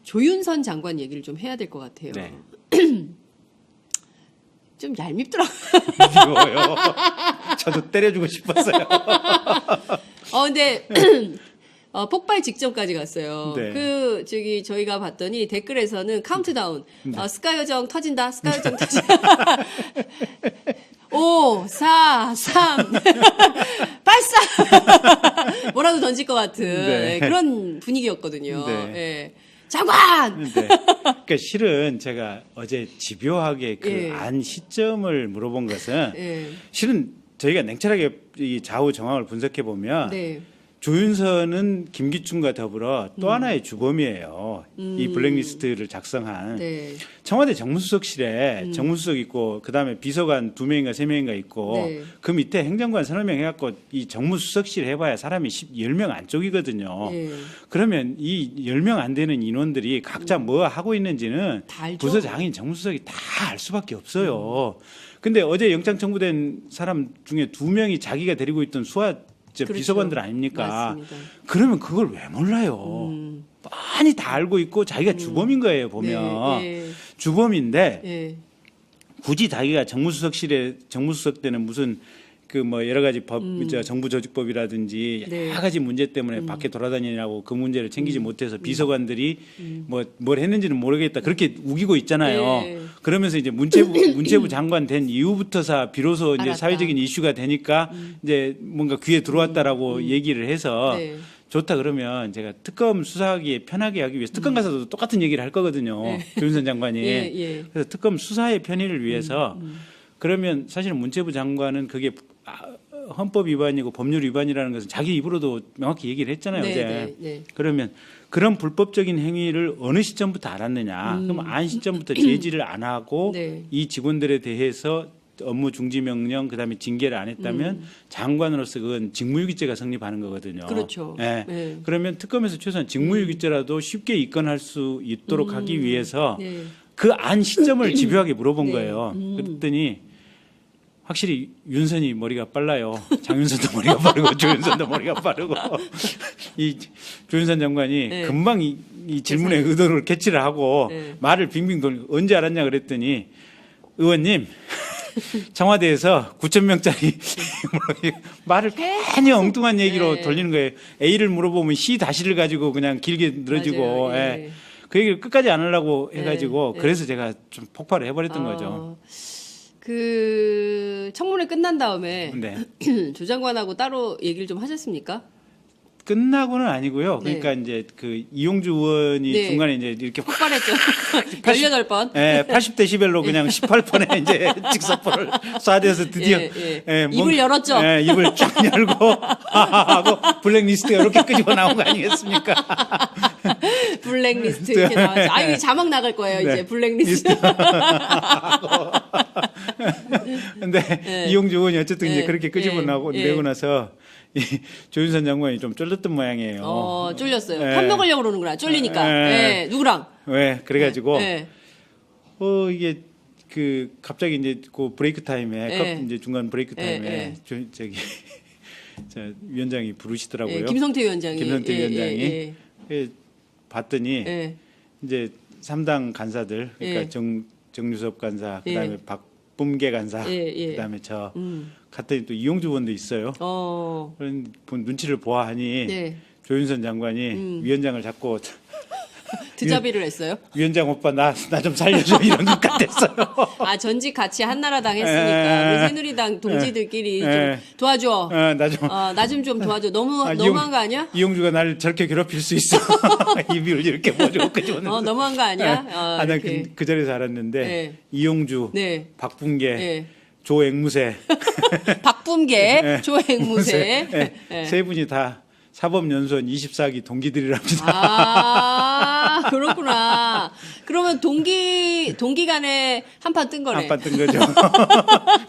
조윤선 장관 얘기를 좀 해야 될 것 같아요. 네. 좀 얄밉더라고요. 미워요. 저도 때려주고 싶었어요. 근데 폭발 직전까지 갔어요. 네. 저희가 봤더니 댓글에서는 카운트다운. 네. 스카이여정 터진다. 스카이여정 터진다. 5, 4, 3, 발사! 뭐라도 던질 것 같은 네. 그런 분위기였거든요. 네. 예. 장관! 네. 그러니까 실은 제가 어제 집요하게 그 예. 안 시점을 물어본 것은 예. 실은 저희가 냉철하게 이 좌우 정황을 분석해 보면 네. 조윤선은 김기춘과 더불어 또 하나의 주범이에요. 이 블랙리스트를 작성한. 네. 청와대 정무수석실에 정무수석 있고 그다음에 비서관 2명인가 3명인가 있고 네. 그 밑에 행정관 서너 명 해갖고 이 정무수석실 해봐야 사람이 10명 안쪽이거든요. 네. 그러면 이 10명 안 되는 인원들이 각자 뭐 하고 있는지는 다 알죠. 부서장인 정무수석이 다 알 수밖에 없어요. 근데 어제 영장 청구된 사람 중에 2명이 자기가 데리고 있던 그렇죠. 비서관들 아닙니까? 맞습니다. 그러면 그걸 왜 몰라요? 많이 다 알고 있고 자기가 주범인 거예요, 보면. 네. 주범인데 예. 굳이 자기가 정무수석 때는 무슨 그 뭐 여러 가지 법, 정부 조직법이라든지 네. 여러 가지 문제 때문에 밖에 돌아다니느라고 그 문제를 챙기지 못해서 비서관들이 뭐 뭘 했는지는 모르겠다 그렇게 우기고 있잖아요. 네. 그러면서 이제 문체부 장관 된 이후부터서 비로소 이제 알았다. 사회적인 이슈가 되니까 이제 뭔가 귀에 들어왔다라고 얘기를 해서 네. 좋다 그러면 제가 특검 수사하기에 편하게 하기 위해서 특검 가서도 똑같은 얘기를 할 거거든요. 조윤선 장관이. 예. 그래서 특검 수사의 편의를 위해서 그러면 사실은 문체부 장관은 그게 헌법 위반이고 법률 위반이라는 것은 자기 입으로도 명확히 얘기를 했잖아요. 어제. 네. 그러면 그런 불법적인 행위를 어느 시점부터 알았느냐. 그럼 안 시점부터 제지를 안 하고 네. 이 직원들에 대해서 업무 중지 명령 그다음에 징계를 안 했다면 장관으로서 그건 직무유기죄가 성립하는 거거든요. 그렇죠. 예. 네. 그러면 특검에서 최소한 직무유기죄라도 쉽게 입건할 수 있도록 하기 위해서 네. 그 안 시점을 집요하게 물어본 네. 거예요. 그랬더니 확실히 윤선이 머리가 빨라요. 장윤선도 머리가 빠르고 조윤선도 머리가 빠르고 이 조윤선 장관이 네. 금방 이 질문의 의도를 캐치를 하고 네. 말을 빙빙 돌리고 언제 알았냐 그랬더니 의원님 청와대에서 9,000명짜리 말을 괜히 엉뚱한 얘기로 네. 돌리는 거예요. A를 물어보면 C 다시를 가지고 그냥 길게 늘어지고 맞아요. 예. 그 얘기를 끝까지 안 하려고 해가지고 네. 그래서 제가 좀 폭발을 해버렸던 거죠. 그 청문회 끝난 다음에 네. 조 장관하고 따로 얘기를 좀 하셨습니까? 끝나고는 아니고요. 그러니까 이제 그 이용주 의원이 네. 중간에 이제 이렇게 확 폭발했죠. 18번. 예, 80데시벨로 그냥 18번에 이제 직속보를 쏴대서 드디어 예. 입을 열었죠. 예, 입을 쫙 열고 하고 블랙리스트가 이렇게 끄집어 나온 거 아니겠습니까? 블랙리스트 이렇게 나왔죠. 이거 자막 나갈 거예요. 네. 이제 블랙리스트. 근데 이용주 의원이 어쨌든 이제 네. 그렇게 끄집어 나고 내고 나서 이 조윤선 장관이 좀 쫄렸던 모양이에요. 쫄렸어요. 네. 편먹으려고 그러는구나. 쫄리니까. 네. 누구랑? 왜? 그래가지고 네. 이게 그 갑자기 이제 그 브레이크 타임에 네. 이제 중간 브레이크 타임에 네. 저기 저 위원장이 부르시더라고요. 김성태 위원장이. 김성태 위원장이 예. 봤더니 예. 이제 3당 간사들 그러니까 예. 정유섭 간사 그다음에 박범계 간사 그다음에 저 갔더니 또 이용주 의원도 있어요. 그런 눈치를 보아하니 네. 조윤선 장관이 위원장을 잡고 드자비를 했어요? 위원장 오빠 나 좀 살려줘 이런 것 같았어요. 전직 같이 한나라당 했으니까 우리 새누리당 동지들끼리 좀 도와줘. 나 좀 도와줘. 너무한 거 아니야? 이용주가 나를 저렇게 괴롭힐 수 있어. 입을 이렇게 모으고 끄집어내서. 너무한 거 아니야? 난 그 자리에서 알았는데 이용주, 박분계, 조앵무새, 박분계, 조앵무새 세 분이 다 사법연수원 24기 동기들이랍니다. 그렇구나. 그러면 동기 간에 한판 뜬 거네. 한판 뜬 거죠.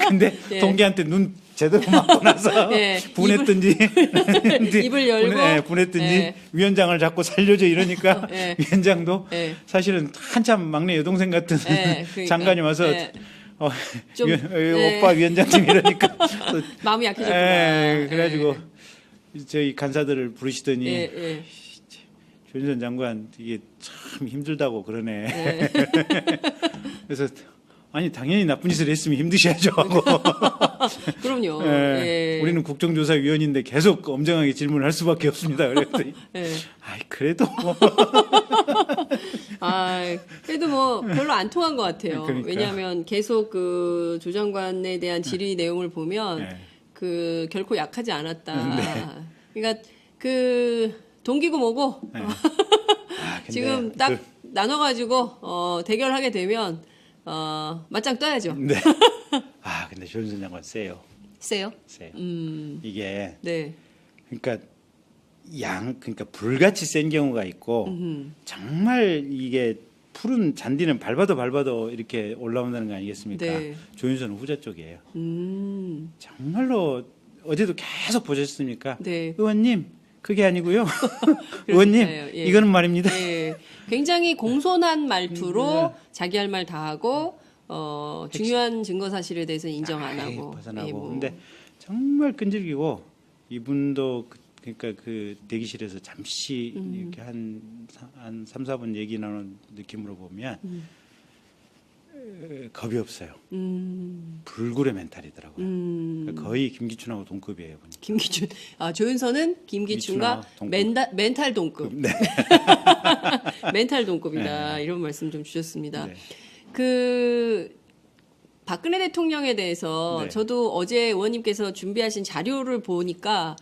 근데 동기한테 눈 제대로 맞고 나서 분했든지 입을 열고 분했든지 위원장을 자꾸 살려줘 이러니까 위원장도 사실은 한참 막내 여동생 같은 그러니까. 장관이 와서 오빠 위원장님 이러니까 마음이 약해졌구나. 그래가지고 저희 간사들을 부르시더니 조윤선 장관 이게 참 힘들다고 그러네. 네. 그래서 아니 당연히 나쁜 짓을 했으면 힘드셔야죠 하고. 그럼요. 예, 예. 우리는 국정조사위원인데 계속 엄정하게 질문을 할 수밖에 없습니다. 그랬더니 예. 아이 그래도 그래도 뭐 별로 안 통한 것 같아요. 그러니까. 왜냐하면 계속 그 조 장관에 대한 질의 내용을 보면 네. 그 결코 약하지 않았다. 네. 그러니까 그 동기고 뭐고 네. 근데 지금 딱 나눠가지고 대결하게 되면 맞짱 떠야죠. 네. 근데 조윤선 장관 세요. 세요? 세요. 이게 네. 그러니까 그러니까 불같이 센 경우가 있고 정말 이게 푸른 잔디는 밟아도 이렇게 올라온다는 거 아니겠습니까? 네. 조윤선은 후자 쪽이에요. 정말로 어제도 계속 보셨습니까? 네. 의원님 그게 아니고요. 의원님 예. 이거는 말입니다. 네. 굉장히 공손한 말투로 자기 할 말 다 하고 중요한 증거 사실에 대해서 인정 안 하고 벗어나고. 예, 뭐. 근데 정말 끈질기고 이분도 그러니까 그 대기실에서 잠시 이렇게 한 3, 4분 얘기 나눈 느낌으로 보면 겁이 없어요. 불굴의 멘탈이더라고요. 그러니까 거의 김기춘하고 동급이에요. 보니까. 김기춘. 조윤선은 김기춘과 멘탈 동급. 네. 멘탈 동급이다. 이런 말씀 좀 주셨습니다. 네. 그 박근혜 대통령에 대해서 네. 저도 어제 의원님께서 준비하신 자료를 보니까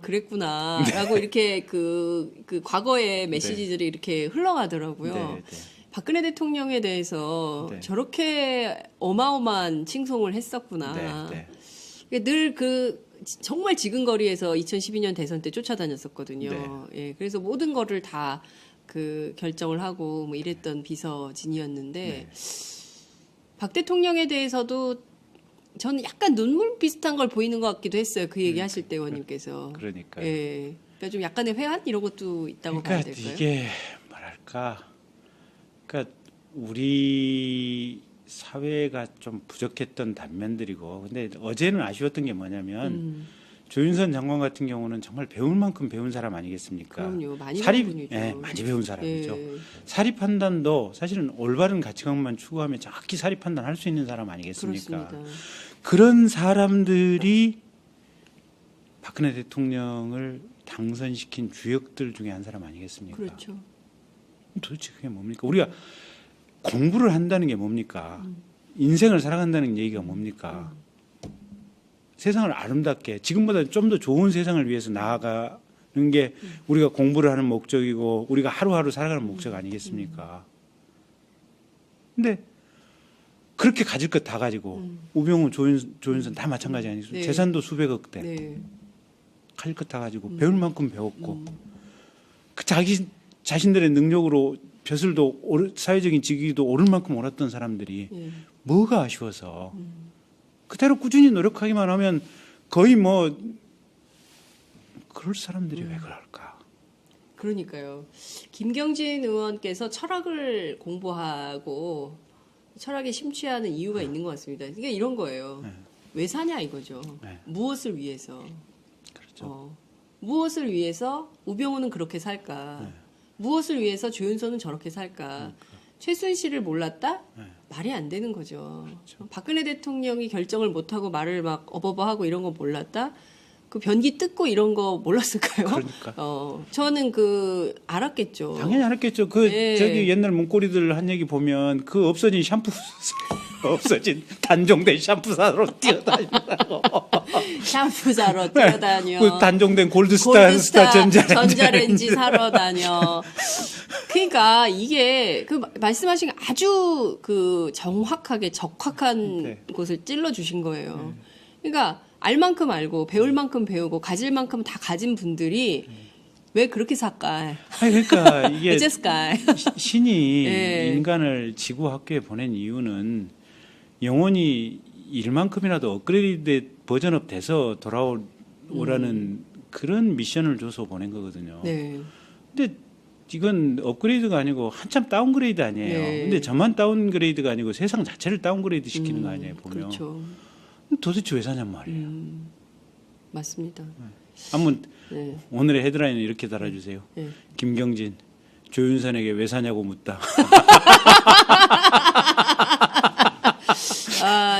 그랬구나라고 이렇게 그 과거의 메시지들이 이렇게 흘러가더라고요. 네, 네. 박근혜 대통령에 대해서 네. 저렇게 어마어마한 칭송을 했었구나. 네, 늘 정말 지근거리에서 2012년 대선 때 쫓아다녔었거든요. 네. 예, 그래서 모든 거를 다 그 결정을 하고 뭐 이랬던 비서진이었는데 박 대통령에 대해서도 저는 약간 눈물 비슷한 걸 보이는 것 같기도 했어요. 그 얘기 하실 때 의원님께서. 그러니까요. 예. 그러니까 좀 약간의 회한 이런 것도 있다고 그러니까 봐야 될까요? 이게 뭐랄까, 그러니까 우리 사회가 좀 부족했던 단면들이고, 근데 어제는 아쉬웠던 게 뭐냐면 조윤선 장관 같은 경우는 정말 배울 만큼 배운 사람 아니겠습니까? 그럼요, 많이 배운 분이죠. 많이 배운 사람이죠. 예. 사리 판단도 사실은 올바른 가치관만 추구하면 정확히 사리 판단할 수 있는 사람 아니겠습니까? 그렇습니다. 그런 사람들이 박근혜 대통령을 당선시킨 주역들 중에 한 사람 아니겠습니까? 그렇죠. 도대체 그게 뭡니까? 우리가 공부를 한다는 게 뭡니까? 인생을 살아간다는 얘기가 뭡니까? 세상을 아름답게 지금보다 좀 더 좋은 세상을 위해서 나아가는 게 우리가 공부를 하는 목적이고 우리가 하루하루 살아가는 목적 아니겠습니까? 근데 그렇게 가질 것 다 가지고 우병우, 조윤선 다 마찬가지 아니겠습니까? 네. 재산도 수백억 대. 네. 가질 것 다 가지고 배울 만큼 배웠고 그 자신들의 능력으로 벼슬도 사회적인 직위도 오를 만큼 오랐던 사람들이 예. 뭐가 아쉬워서 그대로 꾸준히 노력하기만 하면 거의 뭐 그럴 사람들이 왜 그럴까? 그러니까요. 김경진 의원께서 철학을 공부하고 철학에 심취하는 이유가 있는 것 같습니다. 이게 이런 거예요. 왜 사냐 이거죠. 네. 무엇을 위해서? 그렇죠. 무엇을 위해서 우병우는 그렇게 살까? 무엇을 위해서 조윤선은 저렇게 살까? 최순실을 몰랐다? 말이 안 되는 거죠. 박근혜 대통령이 결정을 못하고 말을 막 어버버하고 이런 거 몰랐다? 그 변기 뜯고 이런 거 몰랐을까요? 그러니까. 저는 알았겠죠. 당연히 알았겠죠. 네. 저기 옛날 문고리들 한 얘기 보면 그 없어진 단종된 샴푸 사러 뛰어다닌다고. 샴푸 사러 뛰어다녀. 그 단종된 골드스타 전자레인지 사러 다녀. 그러니까 이게 말씀하신 게 아주 정확하게 적확한 곳을 찔러 주신 거예요. 그러니까 알 만큼 알고 배울 만큼 배우고 가질 만큼 다 가진 분들이 왜 그렇게 살까? 그러니까 이게 어째을까? 신이 네. 인간을 지구 학교에 보낸 이유는 영원히 일만큼이라도 업그레이드 버전업 돼서 돌아오라는 그런 미션을 줘서 보낸 거거든요. 네. 근데 이건 업그레이드가 아니고 한참 다운그레이드 아니에요. 네. 근데 저만 다운그레이드가 아니고 세상 자체를 다운그레이드 시키는 거 아니에요, 보면. 그렇죠. 도대체 왜 사냔 말이에요. 맞습니다. 한번 네. 오늘의 헤드라인을 이렇게 달아주세요. 네. 김경진 조윤선에게 왜 사냐고 묻다.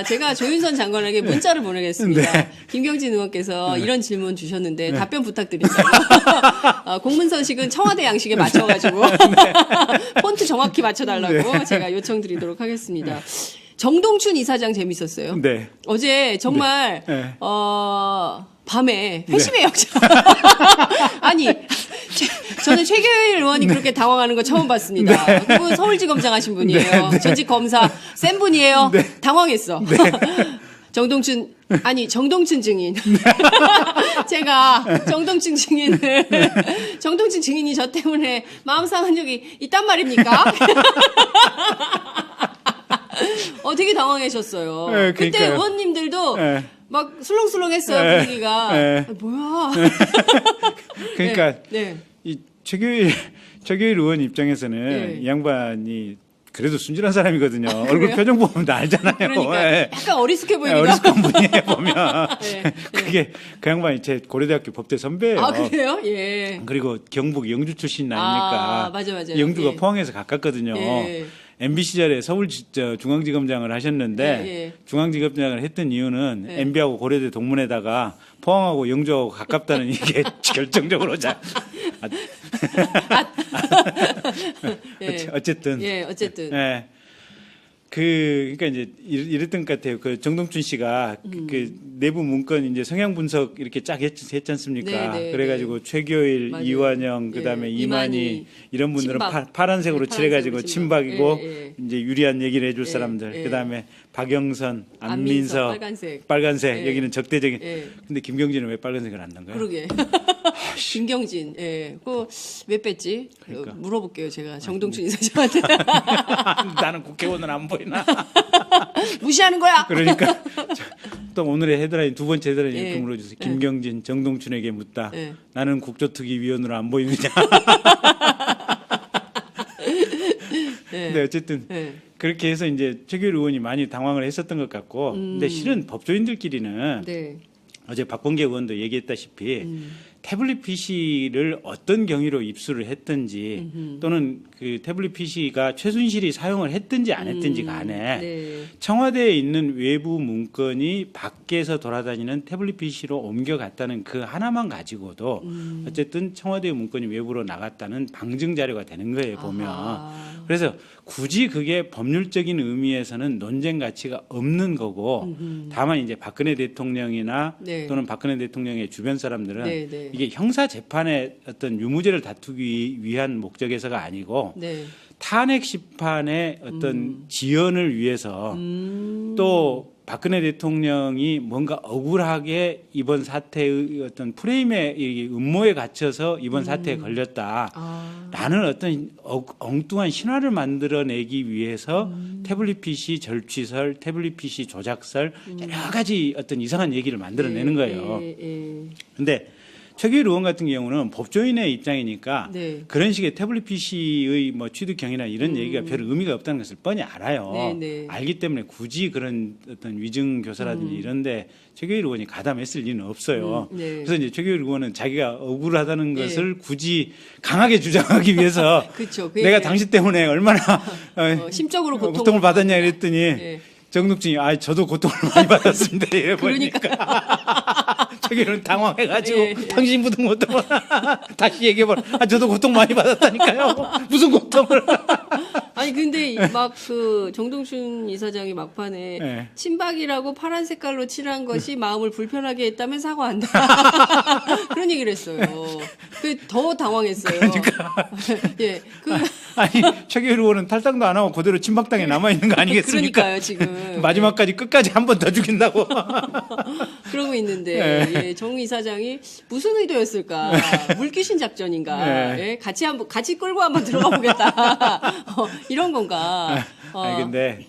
제가 조윤선 장관에게 문자를 보내겠습니다. 네. 김경진 의원께서 이런 질문 주셨는데 답변 부탁드린다고. 공문서식은 청와대 양식에 맞춰가지고 폰트 정확히 맞춰달라고 제가 요청드리도록 하겠습니다. 정동춘 이사장 재밌었어요. 네. 어제 정말 네. 밤에 회심의 역사. 아니 저는 최교일 의원이 그렇게 당황하는 거 처음 봤습니다. 그분 서울지검장 하신 분이에요. 전직 검사 센 분이에요. 당황했어. 정동춘 증인. 제가 정동춘 증인이 저 때문에 마음 상한 적이 있단 말입니까? 되게 당황하셨어요. 네, 그때 그러니까요. 의원님들도 네. 막 술렁술렁했어요 분위기가. 네. 뭐야? 그러니까 네. 이 최규일 의원 입장에서는 네. 이 양반이 그래도 순진한 사람이거든요. 얼굴 표정 보면 다 알잖아요. 그러니까 예. 약간 어리숙해 보이기도 하고. 어리숙한 분이에요 보면. 네. 그게 그 양반이 제 고려대학교 법대 선배예요. 아 그래요? 예. 그리고 경북 영주 출신 아닙니까? 맞아. 영주가 예. 포항에서 가깝거든요. 예. MB 시절에 서울 중앙지검장을 하셨는데 예. 중앙지검장을 했던 이유는 예. MB하고 고려대 동문에다가 포항하고 영주하고 가깝다는 이게 결정적으로 예. 어쨌든 어쨌든. 예. 그러니까 이제 이랬던 것 같아요. 그 정동춘 씨가 그 내부 문건 이제 성향 분석 이렇게 쫙 했지 않습니까? 네, 그래가지고 최교일, 맞아요. 이완영, 그다음에 예, 이만희 이런 분들은 친박. 파란색으로 네, 칠해가지고 파란색으로 친박이고 예. 이제 유리한 얘기를 해줄 예, 사람들. 예. 그다음에 박영선, 안민석, 안민석, 빨간색. 예. 여기는 적대적인. 예. 근데 김경진은 왜 빨간색을 안 넣은 거야? 그러게. 김경진. 예. 왜 뺐지? 그러니까. 물어볼게요 제가 정동춘 이사장한테. 나는 국회의원은 안 보이나? 무시하는 거야. 그러니까 또 오늘의 헤드라인 두 번째 헤드라인 이렇게 예. 물어주세요. 김경진 정동춘에게 묻다. 예. 나는 국조특위위원으로 안 보이느냐. 근데 어쨌든 예. 그렇게 해서 이제 최규일 의원이 많이 당황을 했었던 것 같고, 근데 실은 법조인들끼리는 네. 어제 박범계 의원도 얘기했다시피 태블릿 PC를 어떤 경위로 입수를 했든지 또는 그 태블릿 PC가 최순실이 사용을 했든지 안 했든지 간에 네. 청와대에 있는 외부 문건이 밖에서 돌아다니는 태블릿 PC로 옮겨갔다는 그 하나만 가지고도 어쨌든 청와대 문건이 외부로 나갔다는 방증 자료가 되는 거예요 보면. 아하. 그래서 굳이 그게 법률적인 의미에서는 논쟁 가치가 없는 거고 다만 이제 박근혜 대통령이나 네. 또는 박근혜 대통령의 주변 사람들은 네, 네. 이게 형사 재판의 어떤 유무죄를 다투기 위한 목적에서가 아니고 네. 탄핵 심판의 어떤 지연을 위해서 또 박근혜 대통령이 뭔가 억울하게 이번 사태의 어떤 프레임의 이 음모에 갇혀서 이번 사태에 걸렸다라는 어떤 엉뚱한 신화를 만들어내기 위해서 태블릿 PC 절취설, 태블릿 PC 조작설 여러 가지 어떤 이상한 얘기를 만들어내는 거예요. 근데 최규일 의원 같은 경우는 법조인의 입장이니까 네. 그런 식의 태블릿 PC의 뭐 취득 경위나 이런 얘기가 별 의미가 없다는 것을 뻔히 알아요. 네, 네. 알기 때문에 굳이 그런 어떤 위증 교사라든지 이런데 최규일 의원이 가담했을 리는 없어요. 네. 그래서 이제 최규일 의원은 자기가 억울하다는 네. 것을 굳이 강하게 주장하기 위해서 그쵸, 그 내가 얘기예요. 당신 때문에 얼마나 심적으로 고통을 받았냐 이랬더니 네. 정동진이 저도 고통을 많이 받았습니다. 이래버리니까. 최규일은 당황해가지고 예, 예. 당신 무슨 고통을 다시 얘기해봐. 저도 고통 많이 받았다니까요. 무슨 고통을. 아니 근데 막 그 정동춘 이사장이 막판에 네. 친박이라고 파란 색깔로 칠한 것이 마음을 불편하게 했다면 사과한다. 그런 얘기를 했어요. 그 더 당황했어요. 그러니까. 예. 아니 최규일 의원은 탈당도 안 하고 그대로 친박당에 남아 있는 거 아니겠습니까? 그러니까요 지금. 마지막까지 끝까지 한 번 더 죽인다고. 그러고 있는데 네. 예, 정 이사장이 무슨 의도였을까? 물귀신 작전인가? 네. 예, 같이 끌고 한번 들어가 보겠다. 이런 건가? 아니 근데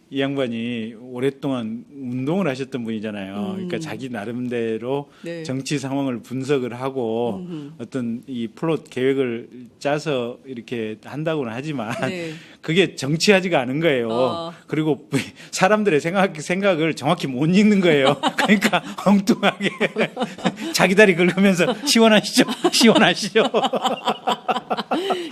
이 양반이 오랫동안 운동을 하셨던 분이잖아요. 그러니까 자기 나름대로 네. 정치 상황을 분석을 하고 어떤 이 플롯 계획을 짜서 이렇게 한다고는 하지만 네. 그게 정치하지가 않은 거예요. 그리고 사람들의 생각을 정확히 못 읽는 거예요. 그러니까 엉뚱하게 자기 다리 긁으면서 시원하시죠? 시원하시죠?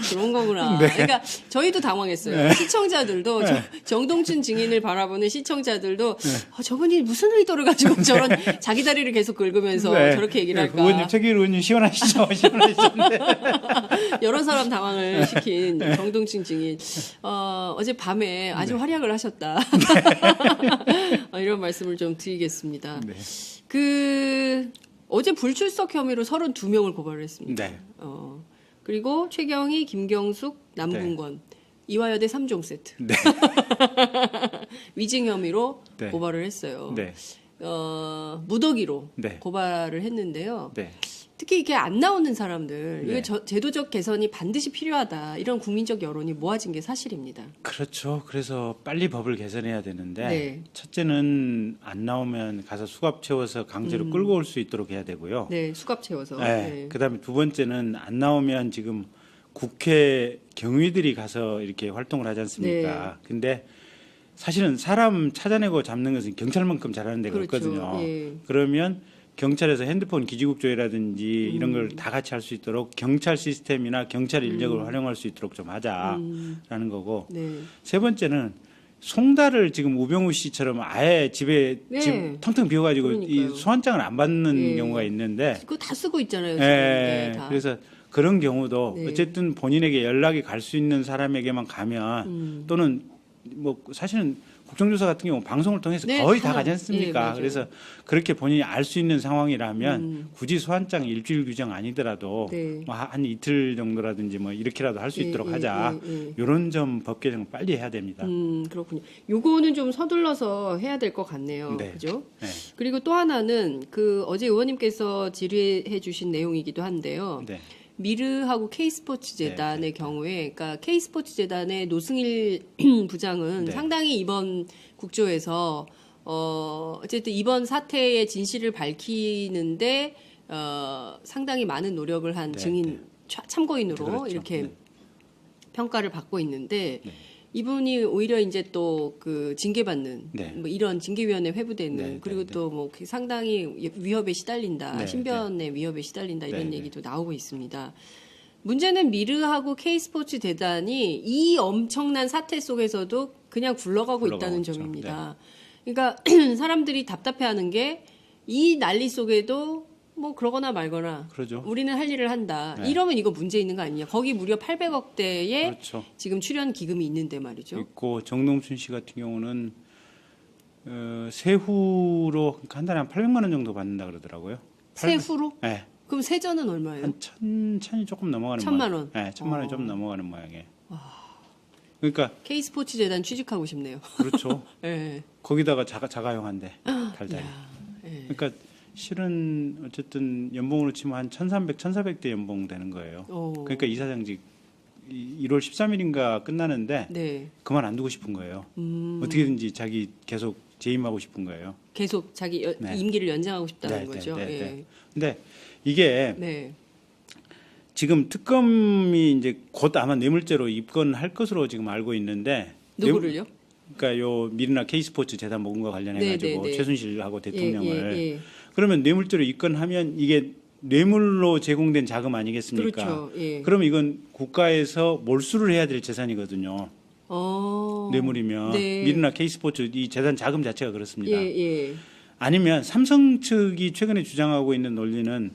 그런 거구나. 네. 그러니까 저희도 당황했어요. 시청자들도 정동춘 증인을 바라보는 시청자들도 저분이 무슨 의도를 가지고 저런 자기 다리를 계속 긁으면서 저렇게 얘기를 할까. 의원님, 최기일 의원님 시원하시죠? 시원하시죠? 여러 사람 당황을 시킨 정동춘 증인. 어제 밤에 아주 활약을 하셨다. 이런 말씀을 좀 드리겠습니다. 네. 어제 불출석 혐의로 32명을 고발을 했습니다. 네. 그리고 최경희, 김경숙, 남궁건, 이화여대 3종 세트. 네. 위증 혐의로 네. 고발을 했어요. 네. 무더기로 네. 고발을 했는데요. 네. 특히 이게 안 나오는 사람들, 네. 이거 제도적 개선이 반드시 필요하다. 이런 국민적 여론이 모아진 게 사실입니다. 그렇죠. 그래서 빨리 법을 개선해야 되는데 네. 첫째는 안 나오면 가서 수갑 채워서 강제로 끌고 올 수 있도록 해야 되고요. 네, 수갑 채워서. 네. 네. 그다음에 두 번째는 안 나오면 지금 국회 경위들이 가서 이렇게 활동을 하지 않습니까? 근데 사실은 사람 찾아내고 잡는 것은 경찰만큼 잘하는 데가 그렇죠. 없거든요. 예. 그러면 경찰에서 핸드폰 기지국조회라든지 이런 걸 다 같이 할 수 있도록 경찰 시스템이나 경찰 인력을 활용할 수 있도록 좀 하자라는 거고 네. 세 번째는 송달을 지금 우병우 씨처럼 아예 집에 네. 지금 텅텅 비워가지고 이 그러니까요. 소환장을 안 받는 예. 경우가 있는데 그거 다 쓰고 있잖아요. 지금. 예, 다. 그래서 그런 경우도 네. 어쨌든 본인에게 연락이 갈 수 있는 사람에게만 가면 또는 뭐 사실은 국정조사 같은 경우 방송을 통해서 네, 거의 다 다 가지 예, 않습니까? 맞아요. 그래서 그렇게 본인이 알 수 있는 상황이라면 굳이 소환장 일주일 규정 아니더라도 네. 뭐 한 이틀 정도라든지 뭐 이렇게라도 할 수 예, 있도록 예, 하자. 예, 예. 이런 점 법 개정을 빨리 해야 됩니다. 그렇군요. 요거는 좀 서둘러서 해야 될 것 같네요. 네. 그죠? 네. 그리고 또 하나는 어제 의원님께서 질의해 주신 내용이기도 한데요. 네. 미르하고 K스포츠 재단의 경우에, 그러니까 K스포츠 재단의 노승일 부장은 네. 상당히 이번 국조에서 어쨌든 이번 사태의 진실을 밝히는데 상당히 많은 노력을 한 네, 증인 네. 참고인으로 그렇죠. 이렇게 네. 평가를 받고 있는데 네. 이분이 오히려 이제 또 징계받는 네. 뭐 이런 징계위원회 회부되는 네, 그리고 네, 또 뭐 상당히 위협에 시달린다 네, 신변의 위협에 시달린다 이런 네, 얘기도 나오고 있습니다. 문제는 미르하고 K스포츠 재단이 이 엄청난 사태 속에서도 그냥 굴러가고 있다는 있죠. 점입니다. 그러니까 사람들이 답답해하는 게 이 난리 속에도 뭐 그러거나 말거나 그러죠. 우리는 할 일을 한다. 네. 이러면 이거 문제 있는 거 아니냐. 거기 무려 800억대의 그렇죠. 지금 출연 기금이 있는데 말이죠. 있고 정동춘 씨 같은 경우는 세후로 한 달에 한 800만 원 정도 받는다 그러더라고요. 세후로? 네. 그럼 세전은 얼마예요? 한 천이 조금 넘어가는 1,000만 원. 네, 1,000만 원이 좀 넘어가는 모양이에요. 그러니까 K스포츠 재단 취직하고 싶네요. 그렇죠. 예. 거기다가 자가용한데 달달이. 야, 예. 그러니까 실은 어쨌든 연봉으로 치면 한 1,300, 1,400대 연봉 되는 거예요. 그러니까 이사장직 1월 13일인가 끝나는데 네. 그만 안 두고 싶은 거예요. 어떻게든지 자기 계속 재임하고 싶은 거예요. 계속 자기 네. 임기를 연장하고 싶다는 네, 거죠. 네, 네, 예. 네. 근데 이게 네. 지금 특검이 이제 곧 아마 뇌물죄로 입건할 것으로 지금 알고 있는데 누구를요? 그러니까 요 미르나 K스포츠 재단 모금과 관련해 가지고 네, 네, 네. 최순실하고 대통령을 예. 그러면 뇌물죄로 입건하면 이게 뇌물로 제공된 자금 아니겠습니까? 그렇죠. 예. 그러면 이건 국가에서 몰수를 해야 될 재산이거든요. 뇌물이면 네. 미르나 K스포츠 이 재산 자금 자체가 그렇습니다. 예. 아니면 삼성 측이 최근에 주장하고 있는 논리는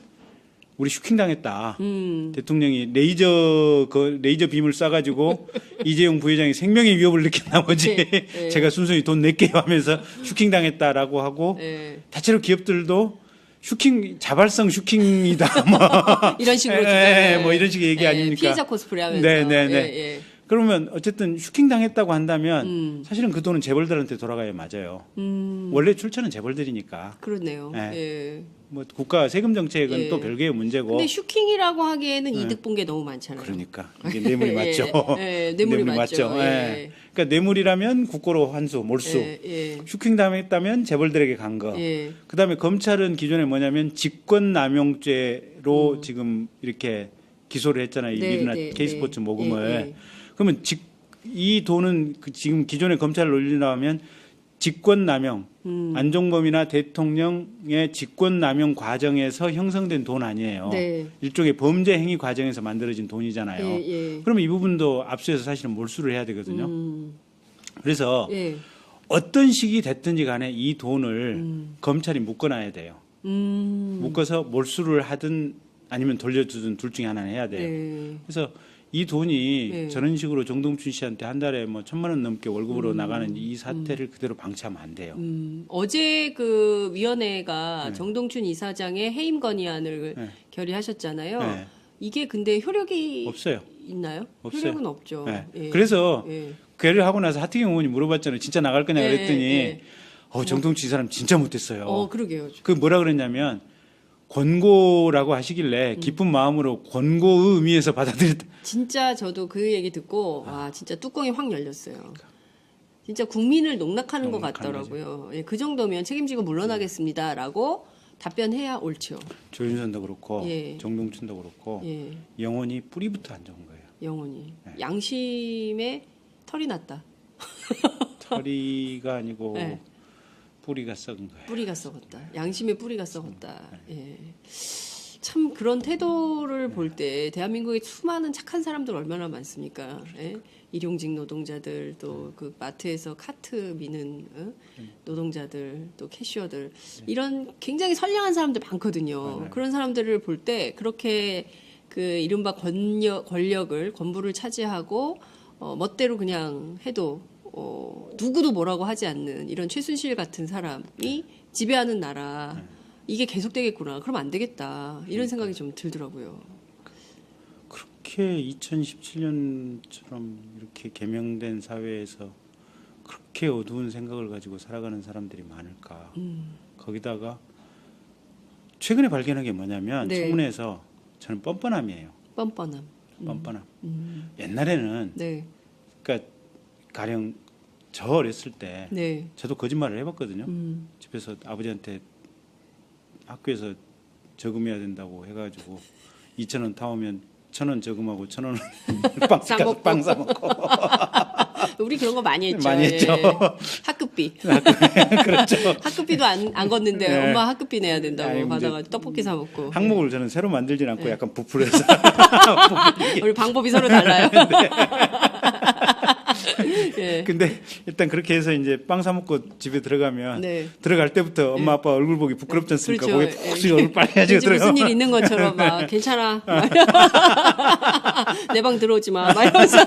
우리 슈킹 당했다. 대통령이 레이저 빔을 쏴가지고 이재용 부회장이 생명의 위협을 느낀 나머지 네. 제가 순순히 돈 낼게요 하면서 슈킹 당했다라고 하고 예. 다채로 기업들도 자발성 슈킹이다. 뭐 이런 식으로 뭐 이런 식의 얘기 아닙니까? 피해자 코스프레 하면서. 네네네. 예. 그러면 어쨌든 슈킹 당했다고 한다면 사실은 그 돈은 재벌들한테 돌아가야 맞아요. 원래 출처는 재벌들이니까. 그렇네요. 네. 예. 뭐 국가 세금 정책은 예. 또 별개의 문제고. 근데 슈킹이라고 하기에는 이득 본 게 너무 많잖아요. 그러니까 이게 뇌물이 맞죠. 예, 뇌물이 맞죠. 예. 예. 그러니까 뇌물이라면 국고로 환수, 몰수. 예. 슈킹 당했다면 재벌들에게 간 거. 예. 그다음에 검찰은 기존에 뭐냐면 직권남용죄로 지금 이렇게 기소를 했잖아요. 이 네, 미르나 네, K스포츠 네. 모금을. 예. 그러면 이 돈은 지금 기존에 검찰 논리 나오면 직권남용, 안종범이나 대통령의 직권남용 과정에서 형성된 돈 아니에요. 네. 일종의 범죄 행위 과정에서 만들어진 돈이잖아요. 예. 그러면 이 부분도 압수해서 사실은 몰수를 해야 되거든요. 그래서 예. 어떤 식이 됐든지 간에 이 돈을 검찰이 묶어놔야 돼요. 묶어서 몰수를 하든 아니면 돌려주든 둘 중에 하나는 해야 돼요. 네. 그래서 이 돈이 네. 저런 식으로 정동춘 씨한테 한 달에 뭐 1,000만 원 넘게 월급으로 나가는 이 사태를 그대로 방치하면 안 돼요. 어제 그 위원회가 정동춘 이사장의 해임 건의안을 네. 결의하셨잖아요. 네. 이게 근데 효력이 없어요. 있나요? 없어요. 효력은 없죠. 네. 예. 그래서 예. 괴를 하고 나서 하태경 의원이 물어봤잖아요. 진짜 나갈 거냐 예, 그랬더니 예. 정동춘 이 사람 진짜 못했어요. 그러게요. 그 뭐라 그랬냐면 권고라고 하시길래 기쁜 마음으로 권고의 의미에서 받아들였다. 진짜 저도 그 얘기 듣고 와 진짜 뚜껑이 확 열렸어요. 진짜 국민을 농락하는 것 같더라고요. 예, 그 정도면 책임지고 물러나겠습니다라고 답변해야 옳죠. 조윤선도 그렇고 예. 정동춘도 그렇고 예, 영혼이 뿌리부터 안 좋은 거예요. 영원히 네. 양심에 털이 났다. 털이가 아니고 네. 뿌리가 썩은 거예요. 뿌리가 썩었다. 양심의 뿌리가 썩었다. 예. 참 그런 태도를 볼 때 대한민국에 수많은 착한 사람들 얼마나 많습니까? 예? 일용직 노동자들 또 그 마트에서 카트 미는 노동자들 또 캐셔들 이런 굉장히 선량한 사람들 많거든요. 맞아요. 그런 사람들을 볼 때 그렇게 그 이른바 권력을 권부를 차지하고 멋대로 그냥 해도 누구도 뭐라고 하지 않는 이런 최순실 같은 사람이 지배하는 나라 이게 계속되겠구나. 그럼 안 되겠다. 이런 생각이 좀 들더라고요. 그렇게 2017년처럼 이렇게 개명된 사회에서 그렇게 어두운 생각을 가지고 살아가는 사람들이 많을까. 거기다가 최근에 발견한 게 뭐냐면 네. 청문회에서 저는 뻔뻔함이에요. 뻔뻔함. 뻔뻔함. 옛날에는 네. 그러니까 가령 저 어렸을 때 네. 저도 거짓말을 해봤거든요. 집에서 아버지한테 학교에서 저금해야 된다고 해가지고 2,000원 타오면 1,000원 저금하고 1,000원 빵 사 먹고. 우리 그런 거 많이 했죠. 많이 했죠. 예. 학급비. 그렇죠. 학급비도 안 걷는데 네. 엄마 학급비 내야 된다고 아니, 받아가지고 떡볶이 사 먹고. 항목을 저는 새로 만들진 않고 네. 약간 부풀어서 우리 방법이 서로 달라요. 예. 근데 일단 그렇게 해서 이제 빵 사 먹고 집에 들어가면 네. 들어갈 때부터 엄마 아빠 얼굴 보기 부끄럽지 않습니까? 그렇죠. 거기 푹 숙여 얼굴 빨개지고 왠지 들어가. 무슨 일 있는 것처럼 막 괜찮아. 내 방 들어오지 마. 막 이러면서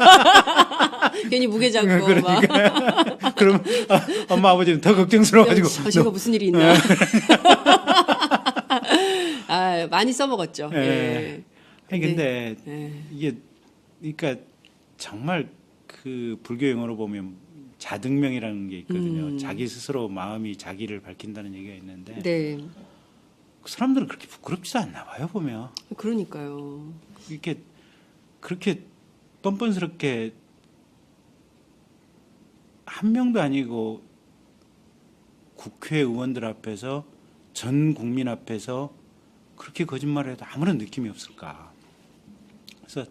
괜히 무게 잡고 막. 그럼 엄마 아버지는 더 걱정스러워가지고 제가 무슨 일이 있나. 아, 많이 써먹었죠. 예. 예. 아니 근데 예. 이게 그러니까 정말 그 불교 용어로 보면 자등명이라는 게 있거든요. 자기 스스로 마음이 자기를 밝힌다는 얘기가 있는데 네. 그 사람들은 그렇게 부끄럽지도 않나 봐요 보면. 그러니까요. 이렇게 그렇게 뻔뻔스럽게 한 명도 아니고 국회의원들 앞에서 전 국민 앞에서 그렇게 거짓말을 해도 아무런 느낌이 없을까. 그래서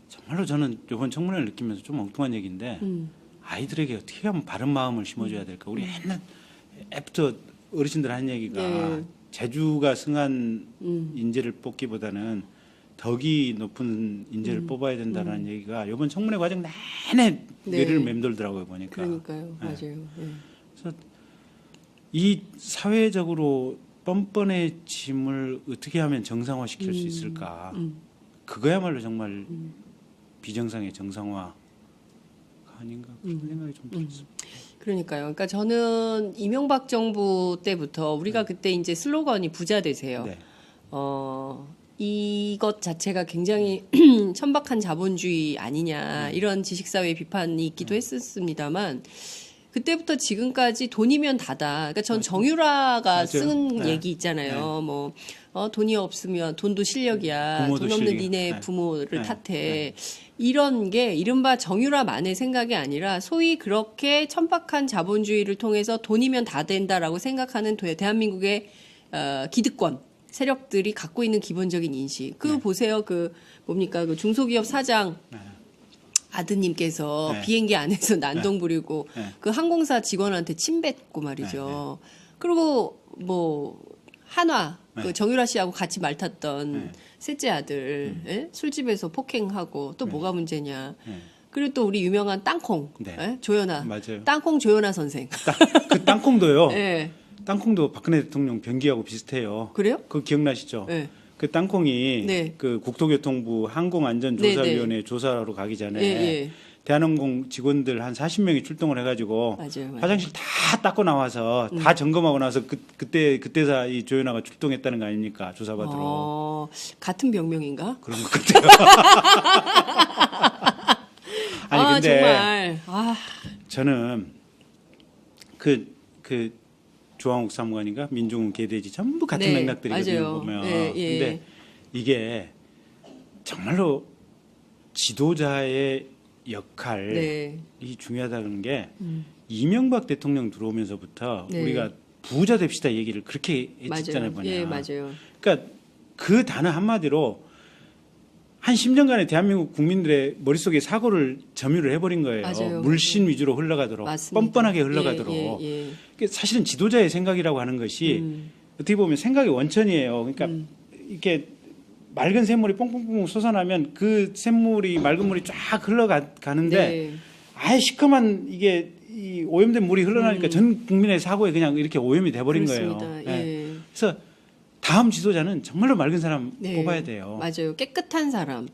정말로 저는 이번 청문회를 느끼면서 좀 엉뚱한 얘기인데 아이들에게 어떻게 하면 바른 마음을 심어줘야 될까. 우리 옛날 애프터 어르신들 하는 얘기가 네. 제주가 승한 인재를 뽑기보다는 덕이 높은 인재를 뽑아야 된다는 얘기가 이번 청문회 과정 내내 네. 뇌를 맴돌더라고요 보니까. 그러니까요. 네. 맞아요. 예. 그래서 이 사회적으로 뻔뻔해짐을 어떻게 하면 정상화시킬 수 있을까? 그거야말로 정말 비정상의 정상화가 아닌가 그런 생각이 좀 들었습니다. 그러니까요. 그러니까 저는 이명박 정부 때부터 우리가 그때 이제 슬로건이 부자 되세요. 네. 이것 자체가 굉장히 천박한 자본주의 아니냐 이런 지식사회 비판이 있기도 했었습니다만 그때부터 지금까지 돈이면 다다. 그러니까 전 정유라가 맞아요. 쓰는 네. 얘기 있잖아요. 뭐 돈이 없으면 돈도 실력이야. 부모도 돈 없는 실력이야. 니네 네. 부모를 네. 탓해. 이런 게 이른바 정유라만의 생각이 아니라 소위 그렇게 천박한 자본주의를 통해서 돈이면 다 된다라고 생각하는 대한민국의 기득권 세력들이 갖고 있는 기본적인 인식. 그 보세요. 그 뭡니까? 그 중소기업 사장 아드님께서 네. 비행기 안에서 난동 부리고 네. 그 항공사 직원한테 침뱉고 말이죠. 그리고 뭐 한화 그 정유라 씨하고 같이 말 탔던 셋째 아들 예? 술집에서 폭행하고 또 뭐가 문제냐. 그리고 또 우리 유명한 땅콩 네. 예? 조연아 맞아요. 땅콩 조연아 선생. 그 땅콩도요. 예. 땅콩도 박근혜 대통령 변기하고 비슷해요. 그래요? 그거 기억나시죠? 예. 그 땅콩이 네. 그 국토교통부 항공안전조사위원회 조사하러 가기 전에 예. 대한항공 직원들 한 40명이 출동을 해가지고 맞아요. 화장실 다 닦고 나와서 다 점검하고 나서 그때사 이 조연아가 출동했다는 거 아닙니까? 조사받으러. 같은 병명인가? 그런 것 같아요. 아니 근데 정말 저는 그 조항욱 사무관인가 민중훈 개돼지 전부 같은 네, 맥락들이거든요. 맞아요. 보면. 예, 예. 근데 이게 정말로 지도자의 역할이 네. 중요하다는 게 이명박 대통령 들어오면서부터 네. 우리가 부자 됩시다 얘기를 그렇게 했잖아요. 맞아요. 예, 맞아요. 그러니까 그 단어 한마디로 한 10년간의 대한민국 국민들의 머릿속에 사고를 점유를 해버린 거예요. 맞아요. 물씬 위주로 흘러가도록 맞습니다. 뻔뻔하게 흘러가도록. 예. 그게 사실은 지도자의 생각이라고 하는 것이 어떻게 보면 생각의 원천이에요. 그러니까 이렇게 맑은 샘물이 뽕뽕뽕 솟아나면 그 샘물이 맑은 물이 쫙 흘러가는데 네. 아예 시커먼 이게 이 오염된 물이 흘러나니까 전 국민의 사고에 그냥 이렇게 오염이 돼버린 그렇습니다. 거예요. 예. 그래서 다음 지도자는 정말로 맑은 사람 네. 뽑아야 돼요. 맞아요. 깨끗한 사람.